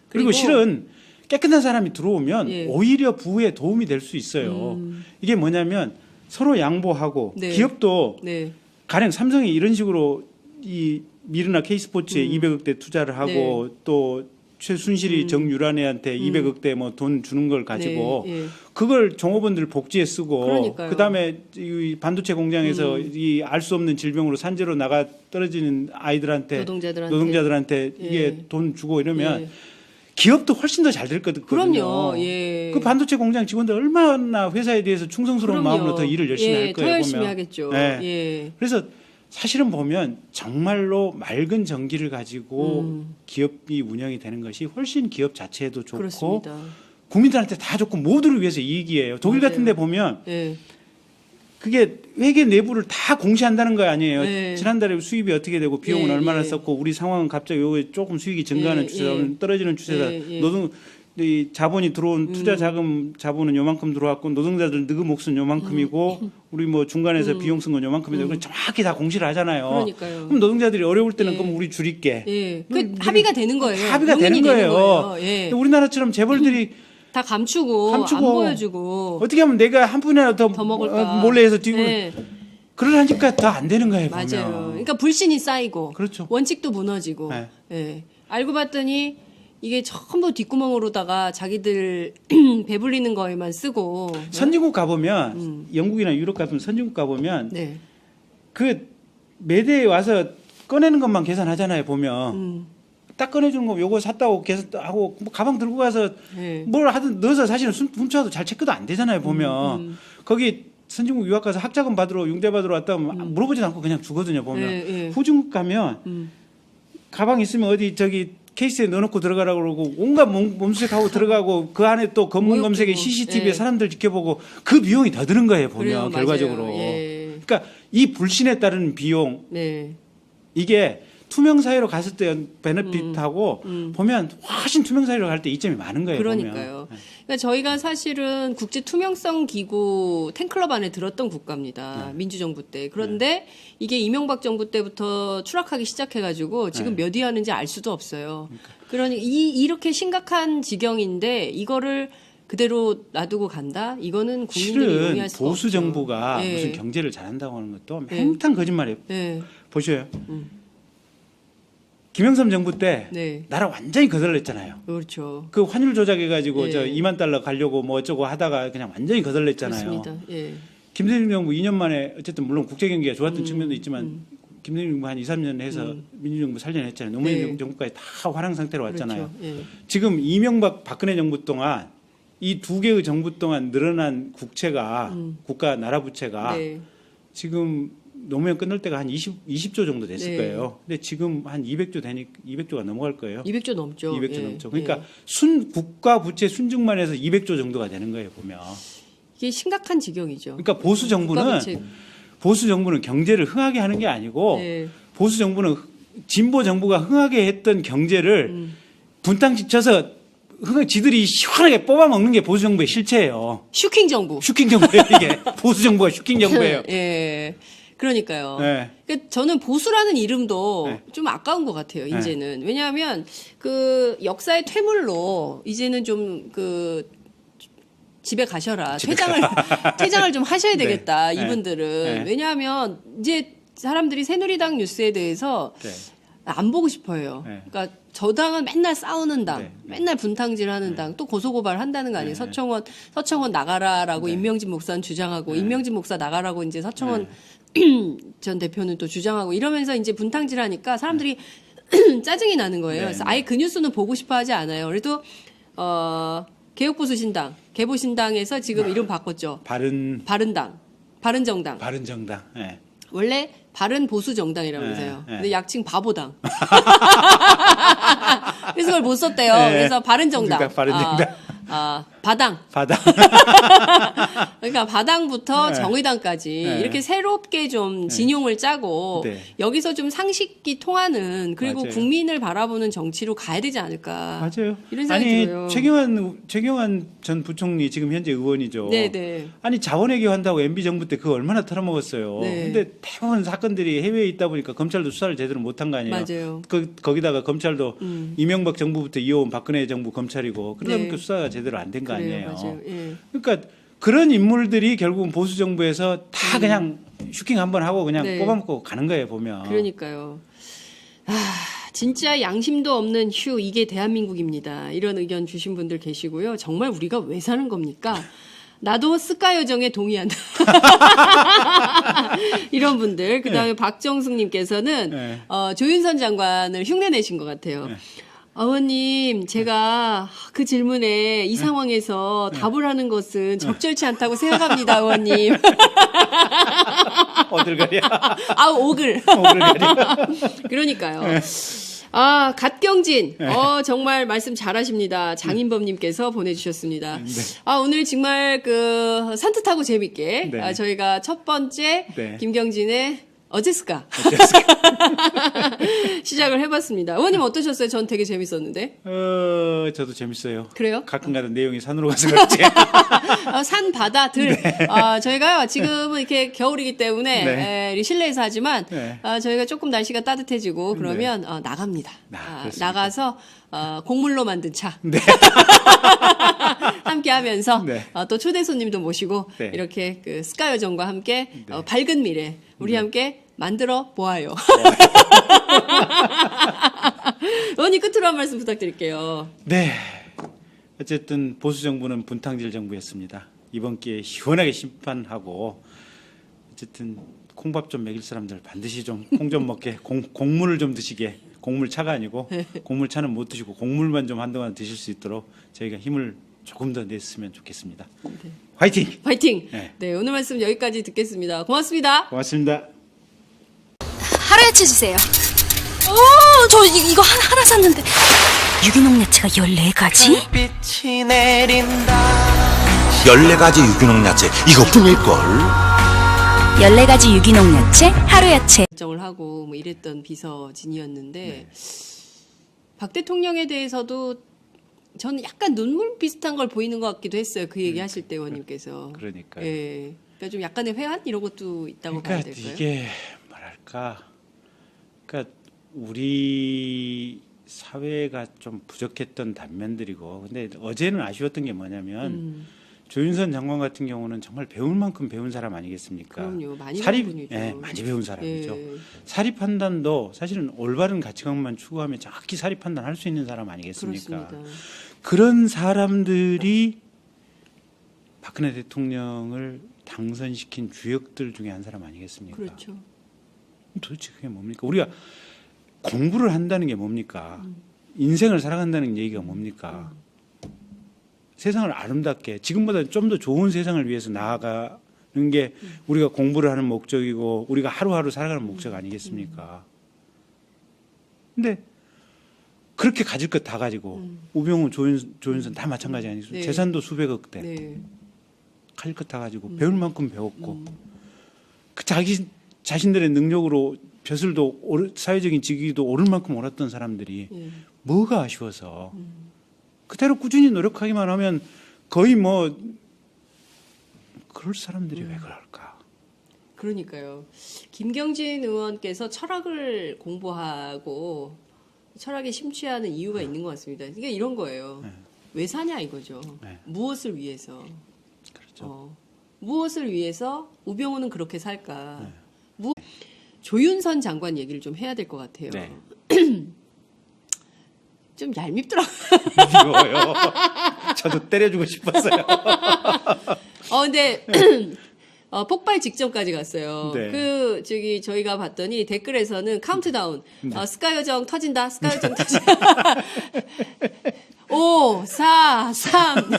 그리고 실은 깨끗한 사람이 들어오면 예. 오히려 부에 도움이 될 수 있어요. 이게 뭐냐면 서로 양보하고 네. 기업도 네. 가령 삼성이 이런 식으로 이 미르나 K스포츠에 200억대 투자를 하고 또 최순실이 정유란애한테 200억대 뭐 돈 주는 걸 가지고 네. 예. 그걸 종업원들 복지에 쓰고 그러니까요. 그다음에 이 반도체 공장에서 이 알 수 없는 질병으로 산재로 나가 떨어지는 아이들한테 노동자들한테 예. 이게 돈 주고 이러면 예. 기업도 훨씬 더 잘 될 거거든요. 그럼요. 예. 그 반도체 공장 직원들 얼마나 회사에 대해서 충성스러운 그럼요. 마음으로 더 일을 열심히 할 거예요. 더 열심히 보면. 하겠죠. 네. 예. 그래서 사실은 보면 정말로 맑은 전기를 가지고 기업이 운영이 되는 것이 훨씬 기업 자체에도 좋고 그렇습니다. 국민들한테 다 좋고 모두를 위해서 이익이에요. 독일 맞아요. 같은 데 보면 예. 그게 회계 내부를 다 공시한다는 거 아니에요. 네. 지난달에 수입이 어떻게 되고 비용은 예, 얼마나 예. 썼고 우리 상황은 갑자기 요게 조금 수익이 증가하는 예, 추세다, 예. 떨어지는 추세다. 예. 이 자본이 들어온 투자 자본은 요만큼 들어왔고 노동자들 너그 몫은 요만큼이고 우리 뭐 중간에서 비용 쓴 건 요만큼이다. 그걸 정확히 다 공시를 하잖아요. 그러니까요. 그럼 노동자들이 어려울 때는 예. 그럼 우리 줄일게. 예. 그 합의가 되는 거예요. 합의가 용인이 되는 거예요. 예. 근데 우리나라처럼 재벌들이 다 감추고 안 보여주고 어떻게 하면 내가 한 푼이라도 더 먹을까. 몰래 해서 뒤로 예. 그러니까 더 안 되는 거예요. 맞아요. 보면. 그러니까 불신이 쌓이고 그렇죠. 원칙도 무너지고 네. 예. 알고 봤더니 이게 전부 뒷구멍으로다가 자기들 배불리는 거에만 쓰고 선진국 가보면 영국이나 유럽 가보면 선진국 가보면 네. 그 매대에 와서 꺼내는 것만 계산하잖아요. 보면 딱 꺼내주는 거 요거 샀다고 계산하고 뭐 가방 들고 가서 네. 뭘 하든 넣어서 사실은 훔쳐도 잘 체크도 안 되잖아요. 보면 거기 선진국 유학 가서 학자금 받으러 융대 받으러 왔다 하면 물어보지도 않고 그냥 주거든요. 보면 예. 후중국 가면 가방 있으면 어디 저기 케이스에 넣어놓고 들어가라고 그러고 온갖 몸수색하고 들어가고 그 안에 또 검문 검색에 모욕주고. CCTV에 예. 사람들 지켜보고 그 비용이 더 드는 거예요. 보면 그래요, 결과적으로. 맞아요. 예. 그러니까 이 불신에 따른 비용 네. 이게 투명 사회로 갔을 때 베네핏하고 보면 훨씬 투명 사회로 갈 때 이점이 많은 거예요. 그러니까요. 보면. 그러니까 저희가 사실은 국제 투명성 기구 팬클럽 안에 들었던 국가입니다. 민주정부 때. 그런데 이게 이명박 정부 때부터 추락하기 시작해가지고 지금 몇 위 하는지 알 수도 없어요. 그러니 이렇게 심각한 지경인데 이거를 그대로 놔두고 간다? 이거는 국민들이 실은 용이할 수가 보수 없죠. 정부가 예. 무슨 경제를 잘한다고 하는 것도 예. 맹탕 거짓말이에요. 예. 보셔요. 김영삼 정부 때 네. 나라 완전히 거덜냈잖아요. 그렇죠. 그 환율 조작해가지고 예. 저 2만 달러 가려고 뭐 어쩌고 하다가 그냥 완전히 거덜냈잖아요. 그렇습니다. 예. 김대중 정부 2년 만에 어쨌든 물론 국제 경기가 좋았던 측면도 있지만 김대중 정부 한 2, 3년 해서 민주정부 살려냈잖아요. 노무현 네. 정부까지 다 화랑 상태로 왔잖아요. 그렇죠. 예. 지금 이명박 박근혜 정부 동안 이 두 개의 정부 동안 늘어난 국채가 국가 나라 부채가 네. 지금 노무현 끝날 때가 한 20조 정도 됐을 네. 거예요. 근데 지금 한 200조 되니 200조가 넘어갈 거예요. 200조 넘죠. 200조 예. 넘죠. 그러니까 예. 국가 부채 순증만 해서 200조 정도가 되는 거예요, 보면. 이게 심각한 지경이죠. 그러니까 보수 정부는 경제를 흥하게 하는 게 아니고 네. 보수 정부는 진보 정부가 흥하게 했던 경제를 분탕질쳐서 지들이 시원하게 뽑아 먹는 게 보수 정부의 실체예요. 슈킹 정부. 슈킹 정부예요, 이게. 보수 정부가 슈킹 정부예요. 예. 그러니까요. 네. 그러니까 저는 보수라는 이름도 네. 좀 아까운 것 같아요, 이제는. 왜냐하면 그 역사의 퇴물로 이제는 좀 그 집에 가셔라. 퇴장을 좀 하셔야 네. 되겠다, 네. 이분들은. 네. 왜냐하면 이제 사람들이 새누리당 뉴스에 대해서 네. 안 보고 싶어요. 네. 그러니까 저 당은 맨날 싸우는 당, 네. 맨날 분탕질하는 당, 또 고소고발 한다는 거 아니에요. 네. 서청원 나가라라고 네. 임명진 목사는 주장하고, 네. 임명진 목사 나가라고 이제 서청원 전 대표는 또 주장하고 이러면서 이제 분탕질하니까 사람들이 짜증이 나는 거예요. 네. 그래서 아예 그 뉴스는 보고 싶어하지 않아요. 그래도 개혁보수신당, 개보신당에서 지금 이름 바꿨죠. 바른당, 바른정당. 바른정당. 네. 원래 바른 보수 정당이라면서요. 네, 네. 근데 약칭 바보당. 그래서 그걸 못 썼대요. 네. 그래서 바른 정당. 바른정당. 바당. 바당. 그러니까 바당부터 네. 정의당까지 네. 이렇게 새롭게 좀 진용을 짜고 네. 여기서 좀 상식이 통하는 그리고 맞아요. 국민을 바라보는 정치로 가야 되지 않을까. 맞아요. 이런 생각이 아니 들어요. 최경환 전 부총리 지금 현재 의원이죠. 네네. 아니 자원외교 한다고 MB 정부 때 그거 얼마나 털어먹었어요. 네. 근데 대부분 사건들이 해외에 있다 보니까 검찰도 수사를 제대로 못한 거 아니에요. 맞아요. 거기다가 검찰도 이명박 정부부터 이어온 박근혜 정부 검찰이고 그러다 네. 보니까 수사가 제대로 안 된 거 아니에요. 맞아요. 예. 그러니까 그런 인물들이 결국은 보수 정부에서 다 그냥 슈킹 한번 하고 그냥 네. 뽑아먹고 가는 거예요, 보면. 그러니까요. 진짜 양심도 없는 휴, 이게 대한민국입니다. 이런 의견 주신 분들 계시고요. 정말 우리가 왜 사는 겁니까? 나도 스카 여정에 동의한다. 이런 분들. 그 다음에 박정숙님께서는 네. 조윤선 장관을 흉내내신 것 같아요. 네. 어머님, 제가 그 질문에 이 상황에서 답을 하는 것은 적절치 않다고 생각합니다, 어머님. 어들거려. 오글. 어들거려. 그러니까요. 갓경진. 정말 말씀 잘하십니다. 장인범님께서 보내주셨습니다. 네. 오늘 정말 산뜻하고 재밌게 네. 저희가 첫 번째 네. 김경진의 어제스까 시작을 해봤습니다. 의원님 어떠셨어요? 전 되게 재밌었는데. 저도 재밌어요. 그래요? 가끔가다 내용이 산으로 가서 그렇지. 산, 바다, 들. 저희가 지금은 이렇게 겨울이기 때문에 네. 실내에서 하지만 네. 저희가 조금 날씨가 따뜻해지고 그러면 나갑니다. 그렇습니다. 나가서 곡물로 만든 차 네. 함께 하면서 네. 또 초대 손님도 모시고 네. 이렇게 스카 여정과 함께 네. 밝은 미래 우리 함께 만들어 보아요. 의원님 끝으로 한 말씀 부탁드릴게요. 네. 어쨌든 보수 정부는 분탕질 정부였습니다. 이번 기회에 시원하게 심판하고 어쨌든 콩밥 좀 먹일 사람들 반드시 좀 콩 좀 먹게 곡물을 좀 드시게 곡물차가 아니고 곡물차는 못 드시고 곡물만 좀 한동안 드실 수 있도록 저희가 힘을 조금 더 냈으면 좋겠습니다. 네. 화이팅! 화이팅! 네. 네, 오늘 말씀 여기까지 듣겠습니다. 고맙습니다. 고맙습니다. 하루야채 주세요. 저 이거 하나 샀는데 유기농 야채가 14가지? 14가지 유기농 야채 이것뿐일걸. 14가지 유기농 야채, 하루야채. 결정을 하고 뭐 이랬던 비서진이었는데 네. 박 대통령에 대해서도 저는 약간 눈물 비슷한 걸 보이는 것 같기도 했어요. 그 얘기 하실 때 의원님께서. 그러니까요. 예. 그러니까 좀 약간의 회한 이런 것도 있다고 봐야 그러니까 될까요? 이게 뭐랄까, 그러니까 우리 사회가 좀 부족했던 단면들이고, 근데 어제는 아쉬웠던 게 뭐냐면 조윤선 장관 같은 경우는 정말 배울 만큼 배운 사람 아니겠습니까? 그럼요. 많이 사립, 배운 분이죠. 예, 많이 배운 사람이죠. 예. 사립 판단도 사실은 올바른 가치관만 추구하면 정확히 사립 판단할 수 있는 사람 아니겠습니까? 그렇습니다. 그런 사람들이 박근혜 대통령을 당선시킨 주역들 중에 한 사람 아니겠습니까? 그렇죠. 도대체 그게 뭡니까? 우리가 공부를 한다는 게 뭡니까? 인생을 살아간다는 얘기가 뭡니까? 세상을 아름답게 지금보다 좀 더 좋은 세상을 위해서 나아가는 게 우리가 공부를 하는 목적이고 우리가 하루하루 살아가는 목적 아니겠습니까? 근데 그렇게 가질 것 다 가지고 우병우, 조윤선 다 마찬가지 아니겠습니까? 네. 재산도 수백억 대 네. 가질 것 다 가지고 배울 만큼 배웠고 그 자신들의 능력으로 벼슬도 사회적인 직위도 오를 만큼 오랐던 사람들이 예. 뭐가 아쉬워서 그대로 꾸준히 노력하기만 하면 거의 뭐 그럴 사람들이 왜 그럴까? 그러니까요. 김경진 의원께서 철학을 공부하고 철학에 심취하는 이유가 있는 것 같습니다. 그러니까 이런 거예요. 네. 왜 사냐 이거죠. 네. 무엇을 위해서? 그렇죠. 무엇을 위해서 우병우는 그렇게 살까? 네. 조윤선 장관 얘기를 좀 해야 될 것 같아요. 네. 좀 얄밉더라고요. 미워요. 저도 때려주고 싶었어요. 근데 폭발 직전까지 갔어요. 네. 저희가 봤더니 댓글에서는 카운트다운. 스카이요정 터진다. 스카이요정 터진다. 5, 4, 3,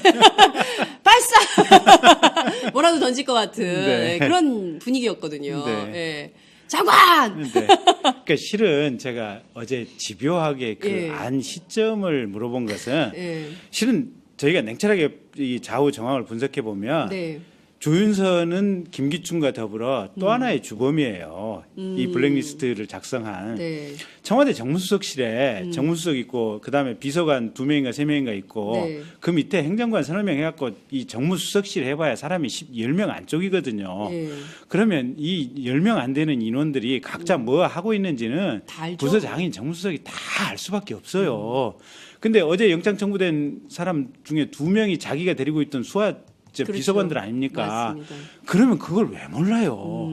발사! 뭐라도 던질 것 같은 네. 그런 분위기였거든요. 네. 예. 장관! 네. 그러니까 실은 제가 어제 집요하게 그 예. 안 시점을 물어본 것은 예. 실은 저희가 냉철하게 이 좌우 정황을 분석해 보면 네. 조윤선은 김기춘과 더불어 또 하나의 주범이에요. 이 블랙리스트를 작성한 네. 청와대 정무수석실에 정무수석 있고 그다음에 비서관 2명인가 3명인가 있고 네. 그 밑에 행정관 3명 해갖고 이 정무수석실 해봐야 사람이 10명 안쪽이거든요. 네. 그러면 이 10명 안 되는 인원들이 각자 뭐 하고 있는지는 다 알죠. 부서장인 정무수석이 다 알 수밖에 없어요. 근데 어제 영장 청구된 사람 중에 2명이 자기가 데리고 있던 그렇죠. 비서관들 아닙니까? 맞습니다. 그러면 그걸 왜 몰라요?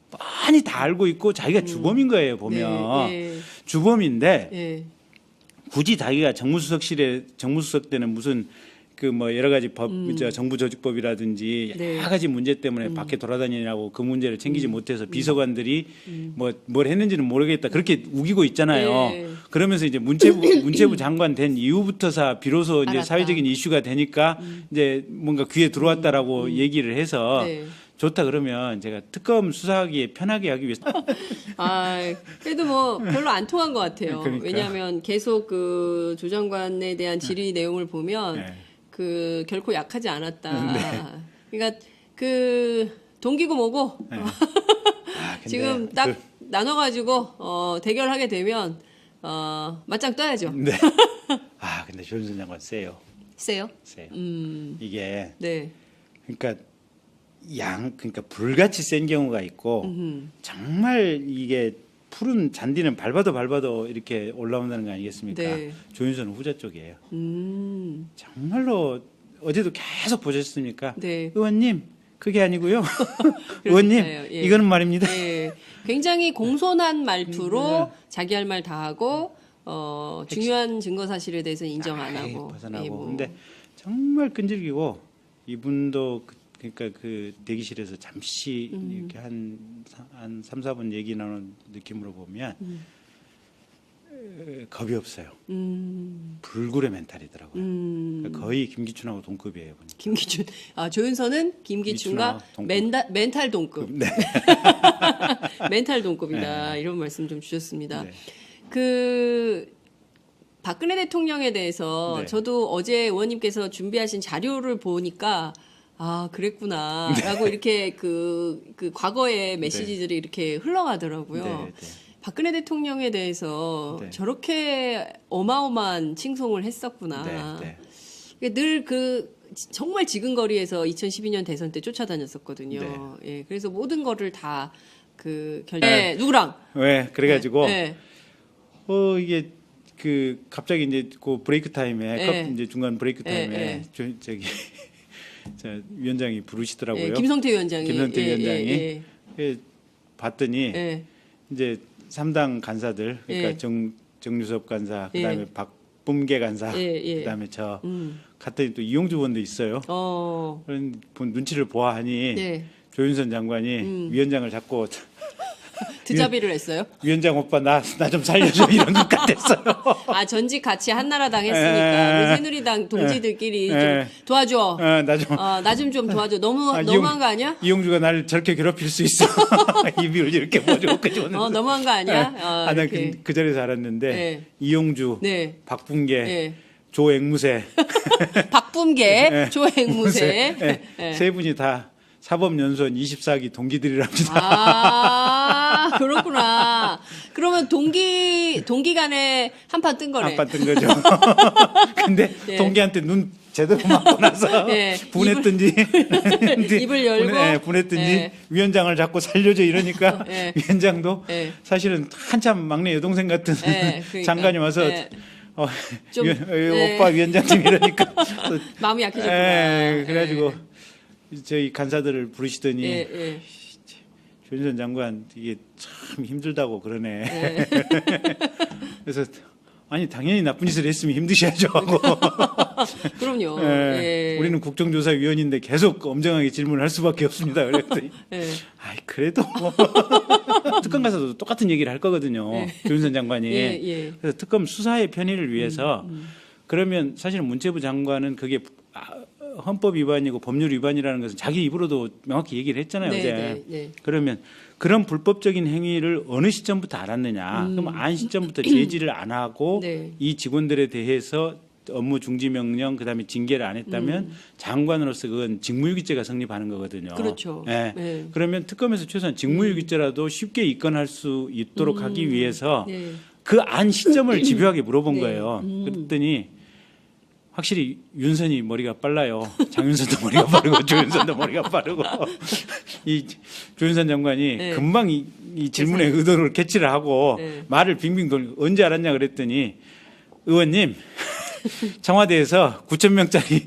뻔히 다 알고 있고 자기가 주범인 거예요, 보면. 네. 주범인데 예. 굳이 자기가 정무수석 때는 무슨 그 뭐 여러 가지 법, 정부 조직법이라든지 네. 여러 가지 문제 때문에 밖에 돌아다니느라고 그 문제를 챙기지 못해서 비서관들이 뭐 뭘 했는지는 모르겠다 그렇게 우기고 있잖아요. 네. 그러면서 이제 문체부 장관 된 이후부터서 비로소 이제 알았다. 사회적인 이슈가 되니까 이제 뭔가 귀에 들어왔다라고 얘기를 해서 네. 좋다 그러면 제가 특검 수사하기에 편하게 하기 위해서 그래도 뭐 별로 안 통한 것 같아요. 그러니까. 왜냐하면 계속 그 조 장관에 대한 질의 내용을 보면 네. 그 결코 약하지 않았다. 그러니까 그 동기고 뭐고 네. 지금 딱 나눠가지고 대결하게 되면 맞짱 떠야죠. 네. 근데 조윤선 장관 세요. 세요? 세요. 이게 네. 그러니까 그러니까 불같이 센 경우가 있고 정말 이게 푸른 잔디는 밟아도 이렇게 올라온다는 거 아니겠습니까? 네. 조윤선은 후자 쪽이에요. 음. 정말로 어제도 계속 보셨습니까? 네. 의원님 그게 아니고요. 의원님 그러니까요. 예. 이거는 말입니다. 네. 굉장히 공손한 말투로 네. 자기 할 말 다 하고 중요한 증거 사실에 대해서 인정 안 하고 벗어나고. 예, 뭐. 근데 정말 끈질기고 이분도 그러니까 그 대기실에서 잠시 이렇게 한 3, 4분 얘기 나눈 느낌으로 보면 겁이 없어요. 불굴의 멘탈이더라고요. 그러니까 거의 김기춘하고 동급이에요. 보니까. 김기춘. 조윤선은 김기춘과 김기춘하고 멘탈 동급. 네. 멘탈 동급이다. 이런 말씀 좀 주셨습니다. 네. 그 박근혜 대통령에 대해서 네. 저도 어제 의원님께서 준비하신 자료를 보니까 그랬구나라고 네. 이렇게 그 과거의 메시지들이 이렇게 흘러가더라고요. 네, 네. 박근혜 대통령에 대해서 네. 저렇게 어마어마한 칭송을 했었구나. 네, 늘 정말 지근거리에서 2012년 대선 때 쫓아다녔었거든요. 예, 그래서 모든 거를 다 누구랑? 왜 그래가지고 네. 이게 갑자기 이제 그 브레이크 타임에 네. 이제 중간 브레이크 타임에 네. 저기 저 위원장이 부르시더라고요. 예, 김성태 위원장이. 김성태 위원장이. 예. 예, 봤더니 예. 이제 3당 간사들 그러니까 예. 정유섭 간사 예. 그다음에 박범계 간사 예. 그다음에 저 갔더니 또 이용주 의원도 있어요. 그런 눈치를 보아하니 네. 조윤선 장관이 위원장을 잡고 드자비를 했어요. 위원장 오빠 나 좀 살려줘 이런 것 같았어요. 아 전직 같이 한나라당 예. 했으니까 우리 새누리당 동지들끼리 좀 도와줘. 나 좀 도와줘. 너무한 거 아니야? 이용주가 날 저렇게 괴롭힐 수 있어. 입을 이렇게 모으고 끄집어내서. 너무한 거 아니야? 나 이렇게. 그 자리에서 알았는데 네. 이용주, 네. 박분계, 네. 조앵무새, 박분계, 조앵무새. 네. 세 분이 다 사법연수원 24기 동기들이랍니다. 아, 그렇구나. 그러면 동기 간에 한판 뜬 거네. 한판 뜬 거죠. 근데 네. 동기한테 눈 제대로 맞고 나서 네. 분했든지 입을 열고 분했든지 네. 위원장을 자꾸 살려줘 이러니까 네. 위원장도 네. 사실은 한참 막내 여동생 같은 네, 그러니까. 장관이 와서 네. 좀, 오빠 위원장님 이러니까 또 마음이 약해졌구나. 그래가지고 저희 간사들을 부르시더니 예. 조윤선 장관 이게 참 힘들다고 그러네. 그래서 아니 당연히 나쁜 짓을 했으면 힘드셔야죠 하고. 그럼요. 예. 우리는 국정조사위원인데 계속 엄정하게 질문을 할 수밖에 없습니다. 그랬더니 아이 그래도 특검 가서도 똑같은 얘기를 할 거거든요. 조윤선 장관이. 그래서 특검 수사의 편의를 위해서 그러면 사실 문체부 장관은 그게 헌법 위반이고 법률 위반이라는 것은 자기 입으로도 명확히 얘기를 했잖아요. 어제. 네. 그러면 그런 불법적인 행위를 어느 시점부터 알았느냐. 그럼 안 시점부터 제지를 안 하고 네. 이 직원들에 대해서 업무 중지 명령 그다음에 징계를 안 했다면 장관으로서 그건 직무유기죄가 성립하는 거거든요. 그렇죠. 네. 네. 그러면 특검에서 최소한 직무유기죄라도 쉽게 입건할 수 있도록 하기 위해서 네. 그 안 시점을 집요하게 물어본 네. 거예요. 그랬더니 확실히 윤선이 머리가 빨라요. 장윤선도 머리가 빠르고 조윤선도 머리가 빠르고 이 조윤선 장관이 네. 금방 이 질문의 의도를 캐치를 하고 네. 말을 빙빙 돌리고 언제 알았냐 그랬더니 의원님 청와대에서 9,000명짜리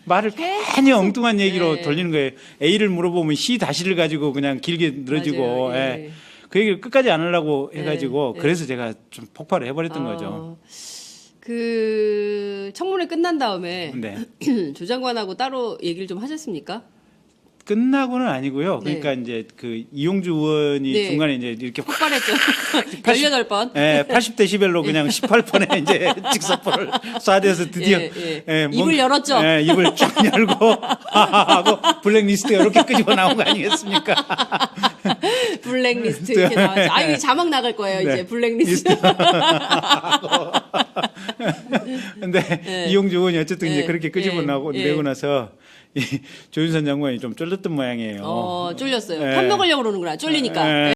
말을 괜히 엉뚱한 얘기로 네. 돌리는 거예요. A를 물어보면 C 다시를 가지고 그냥 길게 늘어지고 맞아요. 예. 그 얘기를 끝까지 안 하려고 해가지고 네. 그래서 제가 좀 폭발을 해버렸던 거죠. 그 청문회 끝난 다음에 네. 조 장관하고 따로 얘기를 좀 하셨습니까? 끝나고는 아니고요. 그러니까 이제 그 이용주 의원이 네. 중간에 이제 이렇게 확 폭발했죠. 18번. 80데시벨로 그냥 18번에 이제 직사포를 쏴대서 드디어 입을 열었죠. 입을 쫙 열고 하고 블랙리스트가 이렇게 끄집어 나온 거 아니겠습니까? 블랙리스트 이렇게 나왔죠. 아, 이거 자막 나갈 거예요. 네. 이제 블랙리스트. 근데 이용주 의원이 어쨌든 이제 네. 그렇게 끄집어 나고 네. 내고 나서 이 조윤선 장관이 좀 쫄렸던 모양이에요. 쫄렸어요. 네. 편 먹으려고 그러는구나. 쫄리니까.